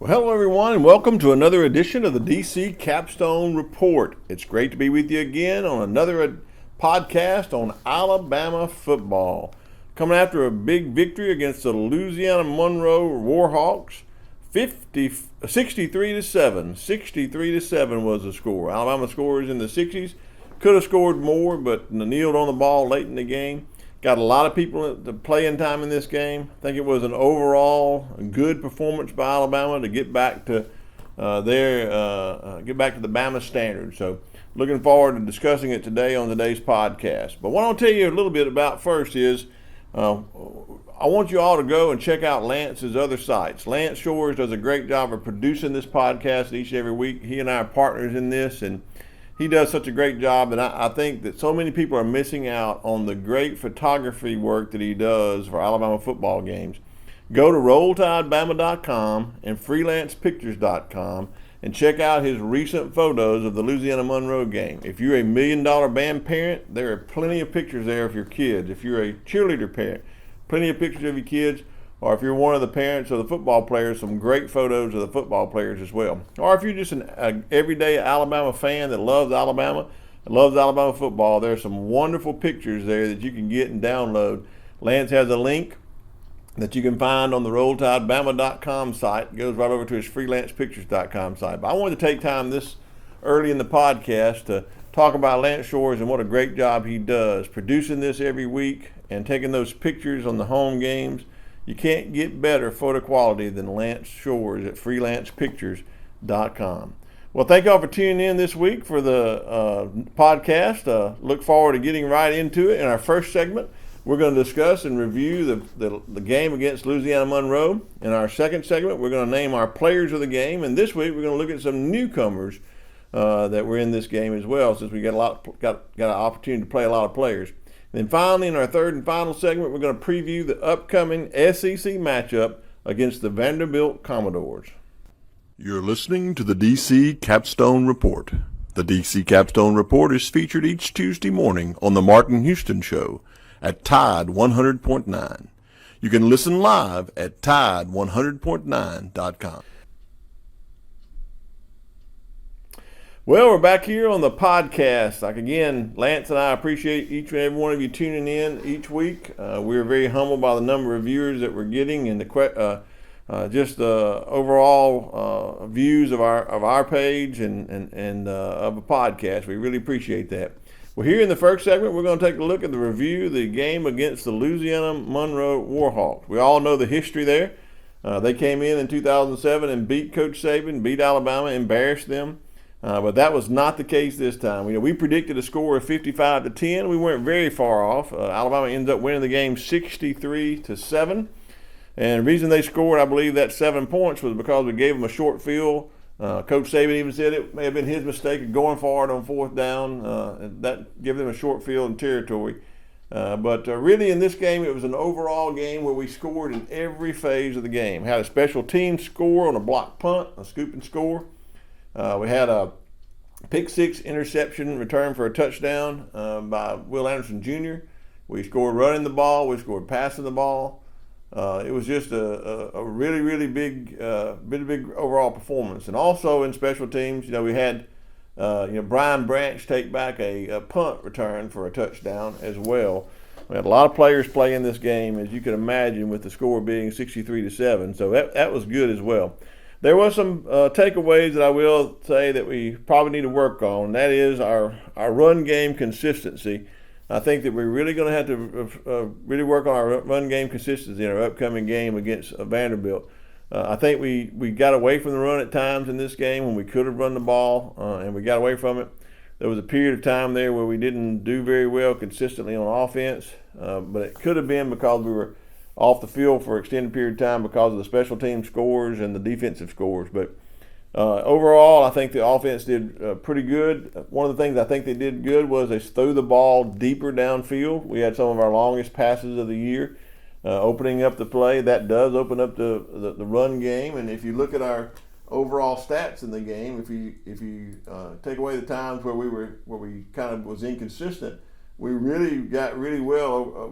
Well, hello everyone, and welcome to another edition of the DC Capstone Report. It's great to be with you again on another podcast on Alabama football. Coming after a big victory against the Louisiana Monroe Warhawks, 63-7. 63-7 was the score. Alabama scores in the 60s. Could have scored more, but kneeled on the ball late in the game. Got a lot of people to playing time in this game. I think it was an overall good performance by Alabama to get back to the Bama standard. So, looking forward to discussing it today on today's podcast. But what I'll tell you a little bit about first is I want you all to go and check out Lance's other sites. Lance Shores does a great job of producing this podcast each and every week. He and I are partners in this, and he does such a great job, and I think that so many people are missing out on the great photography work that he does for Alabama football games. Go to RollTideBama.com and FreelancePictures.com and check out his recent photos of the Louisiana Monroe game. If you're a $1 Million Band parent, there are plenty of pictures there of your kids. If you're a cheerleader parent, plenty of pictures of your kids. Or if you're one of the parents of the football players, some great photos of the football players as well. Or if you're just an everyday Alabama fan that loves Alabama football, there's some wonderful pictures there that you can get and download. Lance has a link that you can find on the RollTideBama.com site. It goes right over to his FreelancePictures.com site. But I wanted to take time this early in the podcast to talk about Lance Shores and what a great job he does producing this every week and taking those pictures on the home games. You can't get better photo quality than Lance Shores at freelancepictures.com. Well, thank y'all for tuning in this week for the podcast. Look forward to getting right into it. In our first segment, we're going to discuss and review the game against Louisiana Monroe. In our second segment, we're going to name our players of the game. And this week, we're going to look at some newcomers that were in this game as well, since we got an opportunity to play a lot of players. Then finally, in our third and final segment, we're going to preview the upcoming SEC matchup against the Vanderbilt Commodores. You're listening to the DC Capstone Report. The DC Capstone Report is featured each Tuesday morning on the Martin Houston Show at Tide 100.9. You can listen live at Tide100.9.com. Well, we're back here on the podcast. Like again, Lance and I appreciate each and every one of you tuning in each week. We're very humbled by the number of viewers that we're getting and the overall views of our page and of a podcast. We really appreciate that. Well, here in the first segment, we're going to take a look at the review of the game against the Louisiana Monroe Warhawks. We all know the history there. They came in 2007 and beat Coach Saban, beat Alabama, embarrassed them. But that was not the case this time. We predicted a score of 55-10. We weren't very far off. Alabama ends up winning the game 63-7. And the reason they scored, I believe, that 7 points was because we gave them a short field. Coach Saban even said it may have been his mistake of going forward on fourth down. That gave them a short field and territory. But really in this game, it was an overall game where we scored in every phase of the game. Had a special team score on a block punt, a scoop and score. We had a pick six interception return for a touchdown by Will Anderson Jr. We scored running the ball. We scored passing the ball. It was just a really, really big overall performance. And also in special teams, we had Brian Branch take back a punt return for a touchdown as well. We had a lot of players play in this game, as you can imagine, with the score being 63-7. So that was good as well. There was some takeaways that I will say that we probably need to work on, and that is our run game consistency. I think that we're really going to have to really work on our run game consistency in our upcoming game against Vanderbilt. I think we got away from the run at times in this game when we could have run the ball, and we got away from it. There was a period of time there where we didn't do very well consistently on offense, but it could have been because we were off the field for an extended period of time because of the special team scores and the defensive scores. But overall, I think the offense did pretty good. One of the things I think they did good was they threw the ball deeper downfield. We had some of our longest passes of the year, opening up the play. That does open up the run game. And if you look at our overall stats in the game, if you take away the times where we kind of was inconsistent, we really got really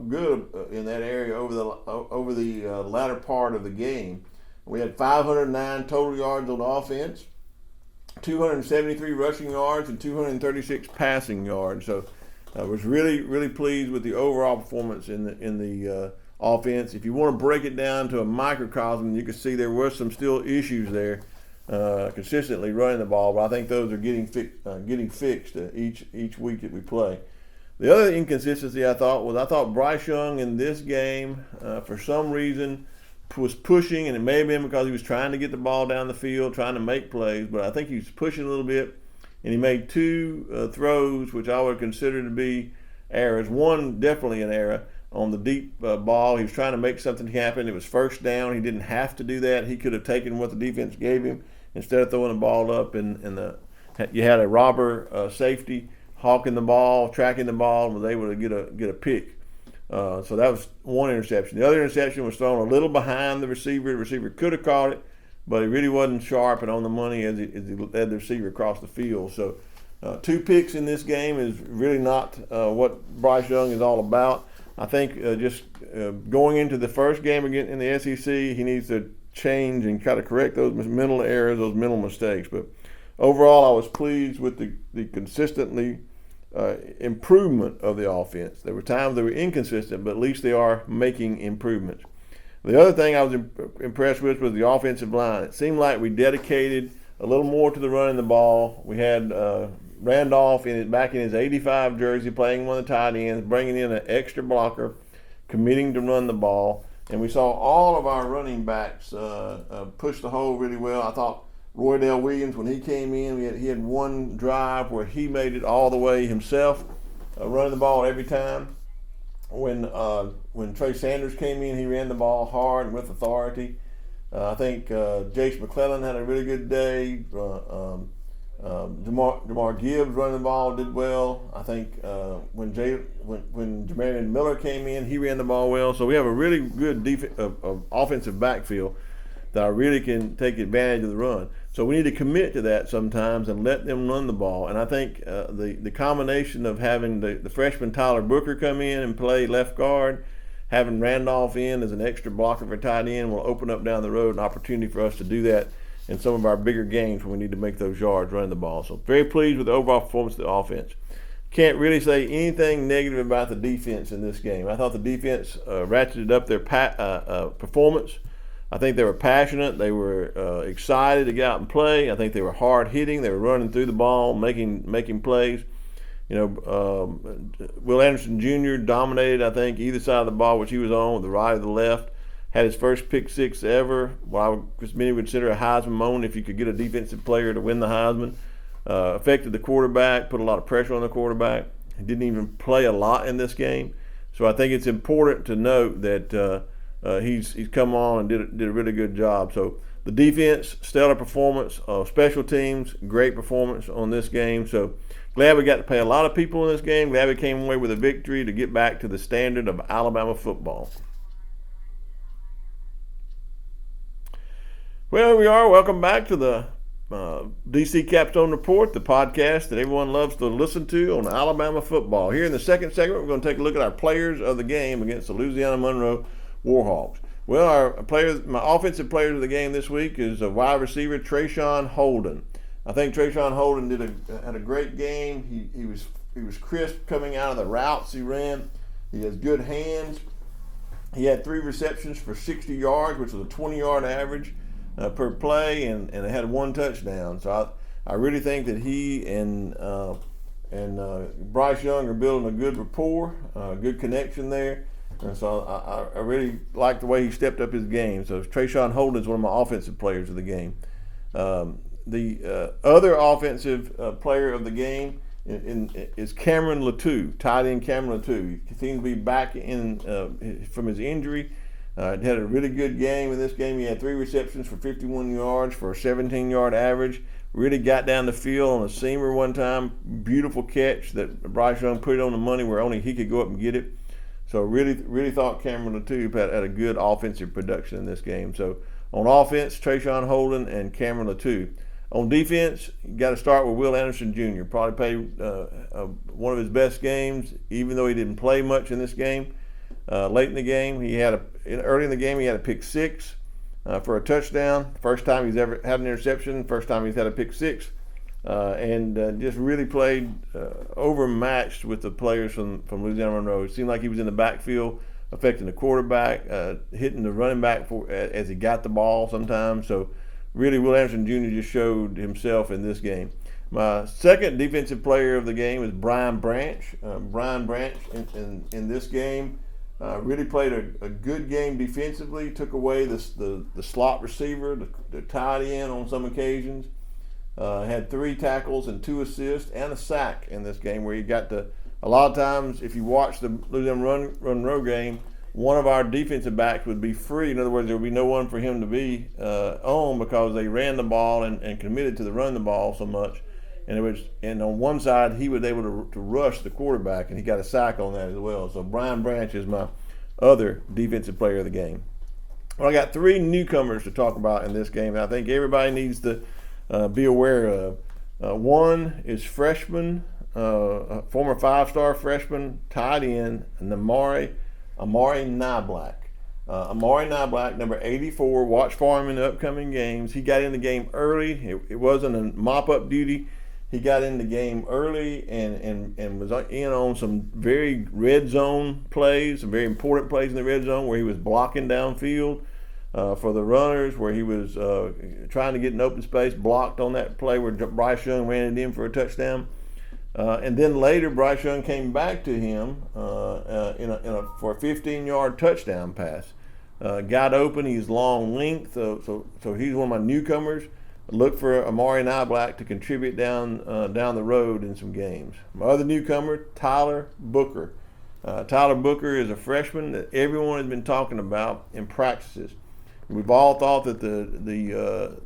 good in that area over the latter part of the game. We had 509 total yards on offense, 273 rushing yards, and 236 passing yards. So I was really pleased with the overall performance in the offense. If you want to break it down to a microcosm, you can see there were some still issues there, consistently running the ball, but I think those are getting fixed each week that we play. The other inconsistency I thought Bryce Young in this game, for some reason, was pushing, and it may have been because he was trying to get the ball down the field, trying to make plays, but I think he was pushing a little bit, and he made two throws which I would consider to be errors. One, definitely an error on the deep ball. He was trying to make something happen. It was first down. He didn't have to do that. He could have taken what the defense gave him instead of throwing the ball up, and you had a robber safety hawking the ball, tracking the ball, and was able to get a pick. So that was one interception. The other interception was thrown a little behind the receiver. The receiver could have caught it, but he really wasn't sharp and on the money as he led the receiver across the field. So 2 picks in this game is really not what Bryce Young is all about. I think just going into the first game again in the SEC, he needs to change and kind of correct those mental errors, those mental mistakes. But overall, I was pleased with the consistently improvement of the offense. There were times they were inconsistent, but at least they are making improvements. The other thing I was impressed with was the offensive line. It seemed like we dedicated a little more to the running the ball. We had Randolph back in his 85 jersey playing one of the tight ends, bringing in an extra blocker, committing to run the ball. And we saw all of our running backs push the hole really well. I thought Roydell Williams, when he came in, he had one drive where he made it all the way himself, running the ball every time. When Trey Sanders came in, he ran the ball hard and with authority. I think Jace McClellan had a really good day. Jamar Gibbs running the ball did well. I think when Jamarian Miller came in, he ran the ball well. So we have a really good offensive backfield that I really can take advantage of the run. So we need to commit to that sometimes and let them run the ball. And I think the combination of having the freshman Tyler Booker come in and play left guard, having Randolph in as an extra blocker for tight end will open up down the road an opportunity for us to do that in some of our bigger games when we need to make those yards running the ball. So very pleased with the overall performance of the offense. Can't really say anything negative about the defense in this game. I thought the defense ratcheted up their performance. I think they were passionate. They were excited to get out and play. I think they were hard hitting. They were running through the ball, making plays. Will Anderson Jr. dominated, I think, either side of the ball which he was on, the right or the left. Had his first pick six ever. Well, many would consider a Heisman moment if you could get a defensive player to win the Heisman. Affected the quarterback, put a lot of pressure on the quarterback. He didn't even play a lot in this game. So I think it's important to note that he's come on and did a really good job. So the defense, stellar performance. Special teams, great performance on this game. So glad we got to play a lot of people in this game. Glad we came away with a victory to get back to the standard of Alabama football. Well, here we are. Welcome back to the DC Capstone Report, the podcast that everyone loves to listen to on Alabama football. Here in the second segment, we're going to take a look at our players of the game against the Louisiana Monroe Warhawks. Well, my offensive players of the game this week is a wide receiver, Trashon Holden. I think Trashon Holden had a great game. He was crisp coming out of the routes he ran. He has good hands. He had 3 receptions for 60 yards, which was a 20-yard average per play, and it had 1 touchdown. So I really think that he and Bryce Young are building a good rapport, good connection there. And so I really like the way he stepped up his game. So Trashon Holden is one of my offensive players of the game. The other offensive player of the game is Cameron Latu, tight end Cameron Latu. He seemed to be back from his injury. Had a really good game in this game. He had 3 receptions for 51 yards for a 17-yard average. Really got down the field on a seamer one time. Beautiful catch that Bryce Young put it on the money where only he could go up and get it. So really thought Cameron Latu had a good offensive production in this game. So on offense, Trashon Holden and Cameron Latu. On defense, you got to start with Will Anderson Jr. Probably played one of his best games, even though he didn't play much in this game. Late in the game, early in the game, he had a pick 6. for a touchdown. First time he's ever had an interception. First time he's had a pick six. And just really played overmatched with the players from Louisiana Monroe. It seemed like he was in the backfield, affecting the quarterback, hitting the running back as he got the ball sometimes. So really, Will Anderson Jr. just showed himself in this game. My second defensive player of the game is Brian Branch. Brian Branch in this game really played a good game defensively, took away the slot receiver, the tight end on some occasions. Had 3 tackles and 2 assists and a sack in this game, where he got a lot of times, if you watch the Louisiana Monroe game, one of our defensive backs would be free. In other words, there would be no one for him to be on, because they ran the ball and committed to the run the ball so much. And on one side, he was able to rush the quarterback, and he got a sack on that as well. So Brian Branch is my other defensive player of the game. Well, I got 3 newcomers to talk about in this game, and I think everybody needs to be aware of. One is freshman, former 5-star freshman, tight end, Amari Niblack. Amari Niblack, number 84. Watch for him in the upcoming games. He got in the game early. It wasn't a mop-up duty. He got in the game early and was in on some very red zone plays, some very important plays in the red zone, where he was blocking downfield for the runners, where he was trying to get an open space, blocked on that play where Bryce Young ran it in for a touchdown. And then later, Bryce Young came back to him for a 15-yard touchdown pass. Got open. He's long length, so he's one of my newcomers. Look for Amari Niblack to contribute down the road in some games. My other newcomer, Tyler Booker. Tyler Booker is a freshman that everyone has been talking about in practices. We've all thought that the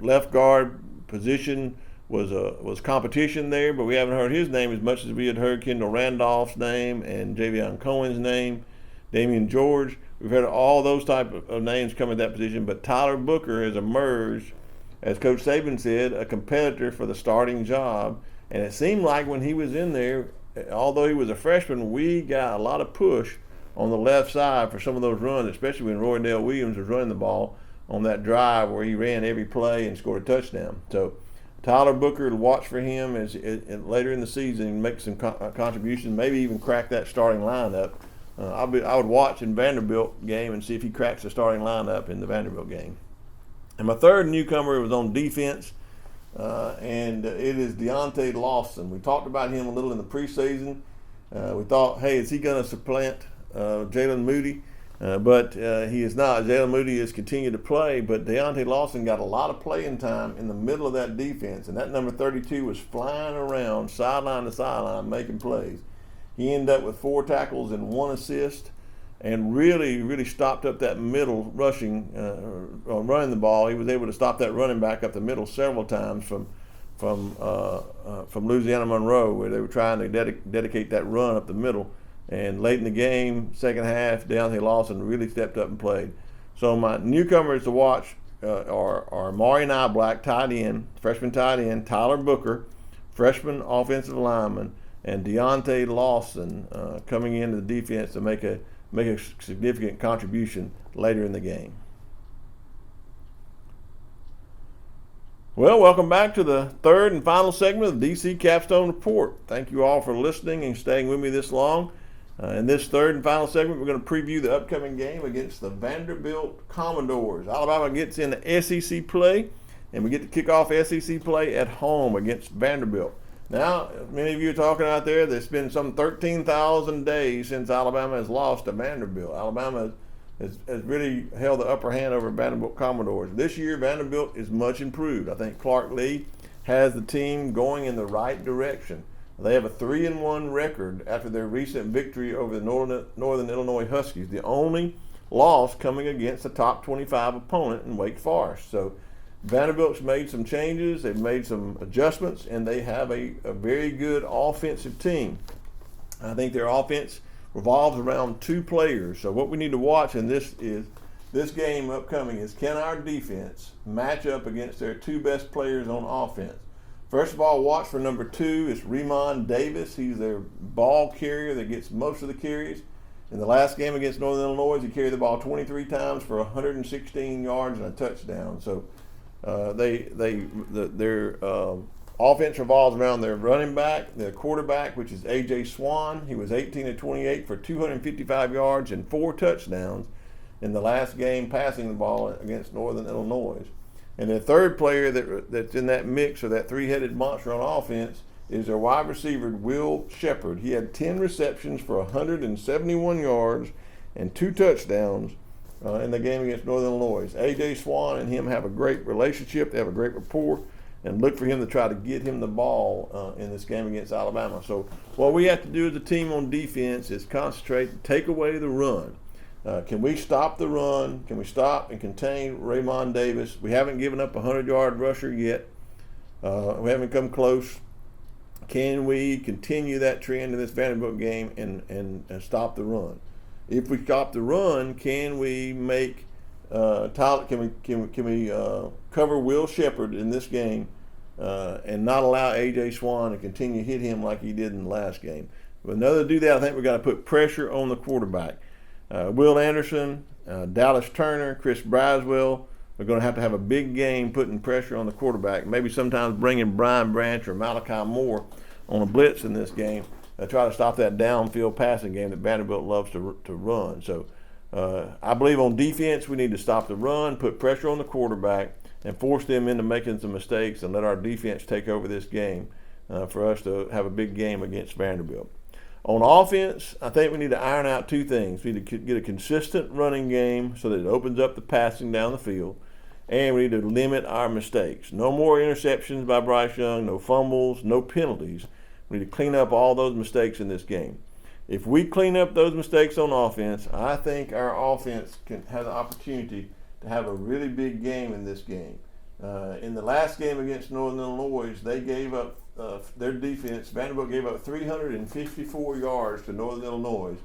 left guard position was competition there, but we haven't heard his name as much as we had heard Kendall Randolph's name and Javion Cohen's name, Damian George. We've heard all those type of names come in that position, but Tyler Booker has emerged, as Coach Saban said, a competitor for the starting job. And it seemed like when he was in there, although he was a freshman, we got a lot of push on the left side for some of those runs, especially when Roydell Williams was running the ball on that drive where he ran every play and scored a touchdown. So Tyler Booker, to watch for him as later in the season, make some contributions, maybe even crack that starting lineup. I would watch in Vanderbilt game and see if he cracks the starting lineup in the Vanderbilt game. And my third newcomer was on defense, and it is Deontae Lawson. We talked about him a little in the preseason. We thought, hey, is he going to supplant Jalen Moody? But he is not. Jalen Moody has continued to play, but Deontae Lawson got a lot of playing time in the middle of that defense, and that number 32 was flying around sideline to sideline making plays. He ended up with 4 tackles and 1 assist, and really stopped up that middle running the ball. He was able to stop that running back up the middle several times from Louisiana Monroe, where they were trying to dedicate that run up the middle. And late in the game, second half, Deontae Lawson really stepped up and played. So my newcomers to watch are Amari Niblack, tight end, freshman tight end, Tyler Booker, freshman offensive lineman, and Deontae Lawson coming into the defense to make a significant contribution later in the game. Well, welcome back to the third and final segment of the DC Capstone Report. Thank you all for listening and staying with me this long. In this third and final segment, we're going to preview the upcoming game against the Vanderbilt Commodores. Alabama gets into SEC play, and we get to kick off SEC play at home against Vanderbilt. Now, many of you are talking out there, there's been some 13,000 days since Alabama has lost to Vanderbilt. Alabama has really held the upper hand over Vanderbilt Commodores. This year, Vanderbilt is much improved. I think Clark Lee has the team going in the right direction. They have a 3-1 record after their recent victory over the Northern Illinois Huskies, the only loss coming against a top 25 opponent in Wake Forest. So Vanderbilt's made some changes, they've made some adjustments, and they have a very good offensive team. I think their offense revolves around 2 players. So what we need to watch in this game upcoming is, can our defense match up against their 2 best players on offense? First of all, watch for number 2. It's Remon Davis. He's their ball carrier that gets most of the carries. In the last game against Northern Illinois, he carried the ball 23 times for 116 yards and a touchdown. So their offense revolves around their running back, their quarterback, which is A.J. Swan. He was 18 of 28 for 255 yards and 4 touchdowns in the last game passing the ball against Northern Illinois. And the third player that's in that mix of that three-headed monster on offense is their wide receiver, Will Shepard. He had 10 receptions for 171 yards and 2 touchdowns in the game against Northern Illinois. A.J. Swan and him have a great relationship. They have a great rapport, and look for him to try to get him the ball in this game against Alabama. So what we have to do as a team on defense is concentrate and take away the run. Can we stop the run? Can we stop and contain Raymond Davis? We haven't given up a 100-yard rusher yet. We haven't come close. Can we continue that trend in this Vanderbilt game and stop the run? If we stop the run, can we make Tyler? Can we cover Will Shepard in this game and not allow A.J. Swan to continue to hit him like he did in the last game? But in order to do that, I think we've got to put pressure on the quarterback. Will Anderson, Dallas Turner, Chris Braswell are going to have a big game putting pressure on the quarterback. Maybe sometimes bringing Brian Branch or Malachi Moore on a blitz in this game to try to stop that downfield passing game that Vanderbilt loves to run. So I believe on defense we need to stop the run, put pressure on the quarterback, and force them into making some mistakes and let our defense take over this game for us to have a big game against Vanderbilt. On offense, I think we need to iron out 2 things. We need to get a consistent running game so that it opens up the passing down the field, and we need to limit our mistakes. No more interceptions by Bryce Young, no fumbles, no penalties. We need to clean up all those mistakes in this game. If we clean up those mistakes on offense, I think our offense has an opportunity to have a really big game in this game. In the last game against Northern Illinois, they gave up their defense. Vanderbilt gave up 354 yards to Northern Illinois,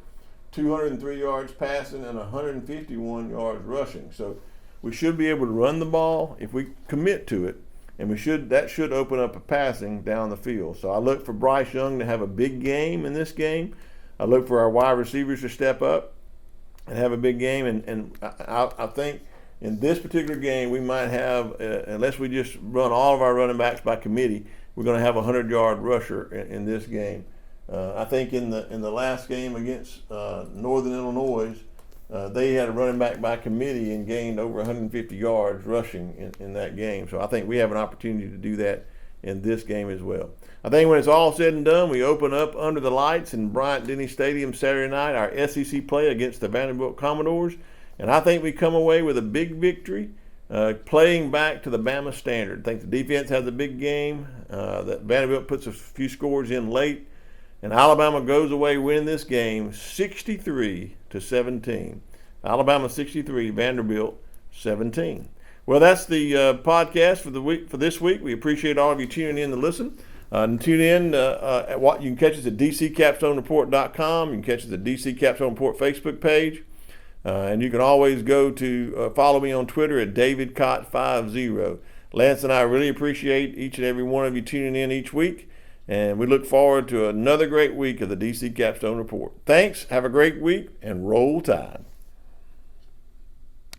203 yards passing and 151 yards rushing. So we should be able to run the ball if we commit to it, and that should open up a passing down the field. So I look for Bryce Young to have a big game in this game. I look for our wide receivers to step up and have a big game, and I think in this particular game, we might have, unless we just run all of our running backs by committee, we're going to have a 100-yard rusher in this game. I think in the last game against Northern Illinois, they had a running back by committee and gained over 150 yards rushing in that game. So I think we have an opportunity to do that in this game as well. I think when it's all said and done, we open up under the lights in Bryant-Denny Stadium Saturday night, our SEC play against the Vanderbilt Commodores. And I think we come away with a big victory, playing back to the Bama standard. I think the defense has a big game, that Vanderbilt puts a few scores in late, and Alabama goes away winning this game 63-17. Alabama 63, Vanderbilt 17. Well, that's the podcast for this week. We appreciate all of you tuning in to listen. Tune in at what you can catch us at dccapstonereport.com. You can catch us at DC Capstone Report Facebook page. And you can always go to follow me on Twitter at DavidCott50. Lance and I really appreciate each and every one of you tuning in each week, and we look forward to another great week of the DC Capstone Report. Thanks, have a great week, and roll Tide.